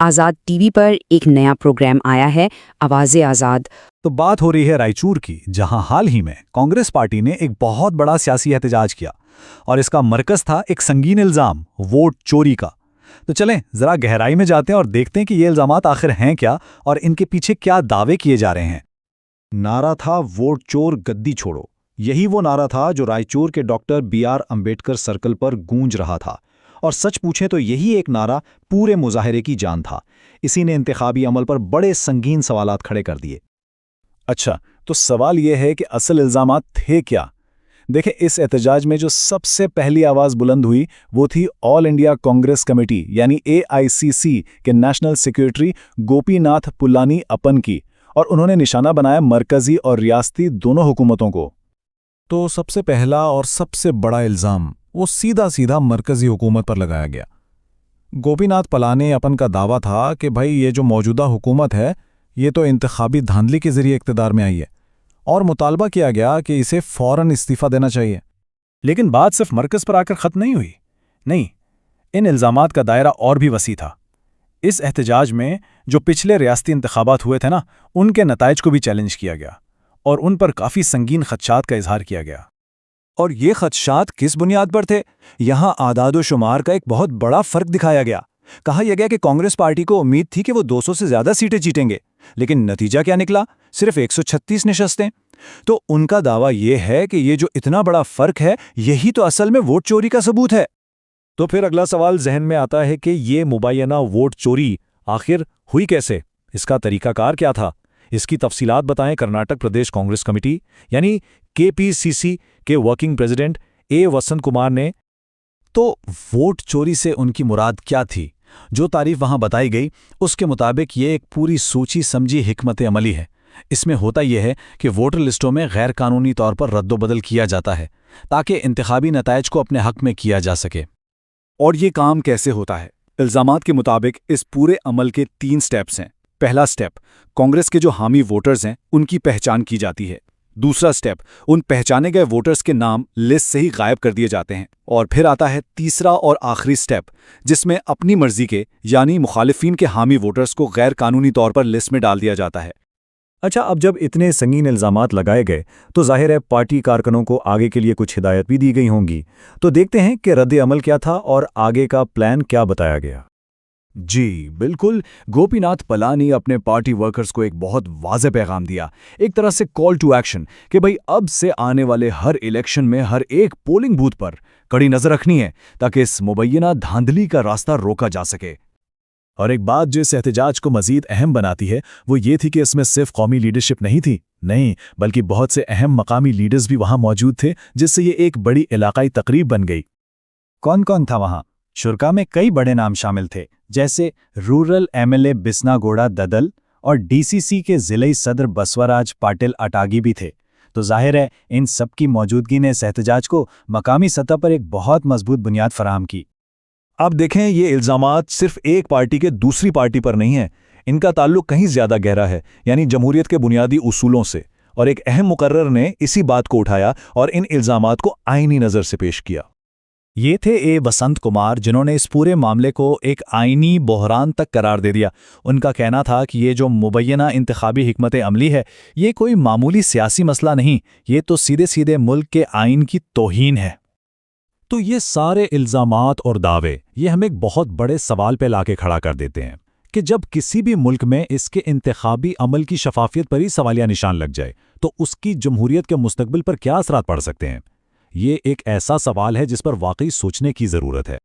آزاد T V پر ایک نیا programme آیا ہے، آواز آزاد۔ تو بات ہو رہی ہے رائچور کی، جہاں حال ہی میں کانگریس پارٹی نے ایک بہت بڑا سیاسی احتجاج کیا اور اس کا مرکز تھا ایک سنگین الزام ووٹ چوری کا۔ تو چلیں ذرا گہرائی میں جاتے ہیں اور دیکھتے ہیں کہ یہ الزامات آخر ہیں کیا اور ان کے پیچھے کیا دعوے کیے جا رہے ہیں۔ نعرہ تھا ووٹ چور گدی چھوڑو۔ یہی وہ نعرہ تھا جو رائچور کے ڈاکٹر BR امبیڈکر سرکل پر گونج رہا تھا، اور سچ پوچھیں تو یہی ایک نعرہ پورے مظاہرے کی جان تھا۔ اسی نے انتخابی عمل پر بڑے سنگین سوالات کھڑے کر دیے۔ اچھا، تو سوال یہ ہے کہ اصل الزامات تھے کیا؟ دیکھیں، اس احتجاج میں جو سب سے پہلی آواز بلند ہوئی وہ تھی آل انڈیا کانگریس کمیٹی یعنی AICC کے نیشنل سیکریٹری گوپی ناتھ پلانی اپن کی، اور انہوں نے نشانہ بنایا مرکزی اور ریاستی دونوں حکومتوں کو۔ تو سب سے پہلا اور سب سے بڑا الزام وہ سیدھا مرکزی حکومت پر لگایا گیا۔ گوپی ناتھ پلانی اپن کا دعویٰ تھا کہ بھائی یہ جو موجودہ حکومت ہے یہ تو انتخابی دھاندلی کے ذریعے اقتدار میں آئی ہے، اور مطالبہ کیا گیا کہ اسے فوراً استعفیٰ دینا چاہیے۔ لیکن بات صرف مرکز پر آ کر ختم نہیں ہوئی۔ نہیں، ان الزامات کا دائرہ اور بھی وسیع تھا۔ اس احتجاج میں جو پچھلے ریاستی انتخابات ہوئے تھے نا، ان کے نتائج کو بھی چیلنج کیا گیا اور ان پر کافی سنگین خدشات کا اظہار کیا گیا۔ اور یہ خدشات کس بنیاد پر تھے؟ یہاں اعداد و شمار کا ایک بہت بڑا فرق دکھایا گیا۔ کہا یہ گیا کہ کانگریس پارٹی کو امید تھی کہ وہ 200 سے زیادہ سیٹیں جیتیں گے، لیکن نتیجہ کیا نکلا؟ صرف 136 نشستیں۔ تو ان کا دعویٰ یہ ہے کہ یہ جو اتنا بڑا فرق ہے یہی تو اصل میں ووٹ چوری کا ثبوت ہے۔ تو پھر اگلا سوال ذہن میں آتا ہے کہ یہ مبینہ ووٹ چوری آخر ہوئی کیسے؟ اس کا طریقہ کار کیا تھا؟ اس کی تفصیلات بتائیں کرناٹک پردیش کانگریس کمیٹی یعنی KPCC کے ورکنگ پریزیڈنٹ A وسنت کمار نے۔ تو ووٹ چوری سے ان کی مراد کیا تھی؟ جو تعریف وہاں بتائی گئی اس کے مطابق یہ ایک پوری سوچی سمجھی حکمت عملی ہے۔ اس میں ہوتا یہ ہے کہ ووٹر لسٹوں میں غیر قانونی طور پر رد و بدل کیا جاتا ہے تاکہ انتخابی نتائج کو اپنے حق میں کیا جا سکے۔ اور یہ کام کیسے ہوتا ہے؟ الزامات کے مطابق اس پورے عمل کے 3 سٹیپس ہیں۔ پہلا سٹیپ، کانگریس کے جو حامی ووٹرز ہیں ان کی پہچان کی جاتی ہے۔ دوسرا سٹیپ، ان پہچانے گئے ووٹرز کے نام لسٹ سے ہی غائب کر دیے جاتے ہیں۔ اور پھر آتا ہے تیسرا اور آخری سٹیپ، جس میں اپنی مرضی کے یعنی مخالفین کے حامی ووٹرز کو غیر قانونی طور پر لسٹ میں ڈال دیا جاتا ہے۔ اچھا، اب جب اتنے سنگین الزامات لگائے گئے تو ظاہر ہے پارٹی کارکنوں کو آگے کے لیے کچھ ہدایت بھی دی گئی ہوں گی۔ تو دیکھتے ہیں کہ رد عمل کیا تھا اور آگے کا پلان کیا بتایا گیا۔ جی بالکل، گوپی ناتھ پلانی اپنے پارٹی ورکرز کو ایک بہت واضح پیغام دیا، ایک طرح سے کال ٹو ایکشن، کہ بھئی اب سے آنے والے ہر الیکشن میں ہر ایک پولنگ بوتھ پر کڑی نظر رکھنی ہے تاکہ اس مبینہ دھاندلی کا راستہ روکا جا سکے۔ اور ایک بات جو اس احتجاج کو مزید اہم بناتی ہے وہ یہ تھی کہ اس میں صرف قومی لیڈرشپ نہیں تھی، نہیں بلکہ بہت سے اہم مقامی لیڈرز بھی وہاں موجود تھے، جس سے یہ ایک بڑی علاقائی تقریب بن گئی۔ کون کون تھا وہاں؟ شرکا میں کئی بڑے نام شامل تھے، جیسے رورل MLA بسنا گوڑا ددل اور DCC کے ضلعی صدر بسوراج پاٹل اٹاگی بھی تھے۔ تو ظاہر ہے ان سب کی موجودگی نے اس احتجاج کو مقامی سطح پر ایک بہت مضبوط بنیاد فراہم کی۔ اب دیکھیں، یہ الزامات صرف ایک پارٹی کے دوسری پارٹی پر نہیں ہیں، ان کا تعلق کہیں زیادہ گہرا ہے، یعنی جمہوریت کے بنیادی اصولوں سے۔ اور ایک اہم مقرر نے اسی بات کو اٹھایا اور ان الزامات کو آئینی نظر سے پیش کیا۔ یہ تھے A وسنت کمار، جنہوں نے اس پورے معاملے کو ایک آئینی بحران تک قرار دے دیا۔ ان کا کہنا تھا کہ یہ جو مبینہ انتخابی حکمت عملی ہے یہ کوئی معمولی سیاسی مسئلہ نہیں، یہ تو سیدھے ملک کے آئین کی توہین ہے۔ تو یہ سارے الزامات اور دعوے یہ ہمیں ایک بہت بڑے سوال پہ لا کے کھڑا کر دیتے ہیں کہ جب کسی بھی ملک میں اس کے انتخابی عمل کی شفافیت پر ہی سوالیہ نشان لگ جائے تو اس کی جمہوریت کے مستقبل پر کیا اثرات پڑ سکتے ہیں؟ یہ ایک ایسا سوال ہے جس پر واقعی سوچنے کی ضرورت ہے۔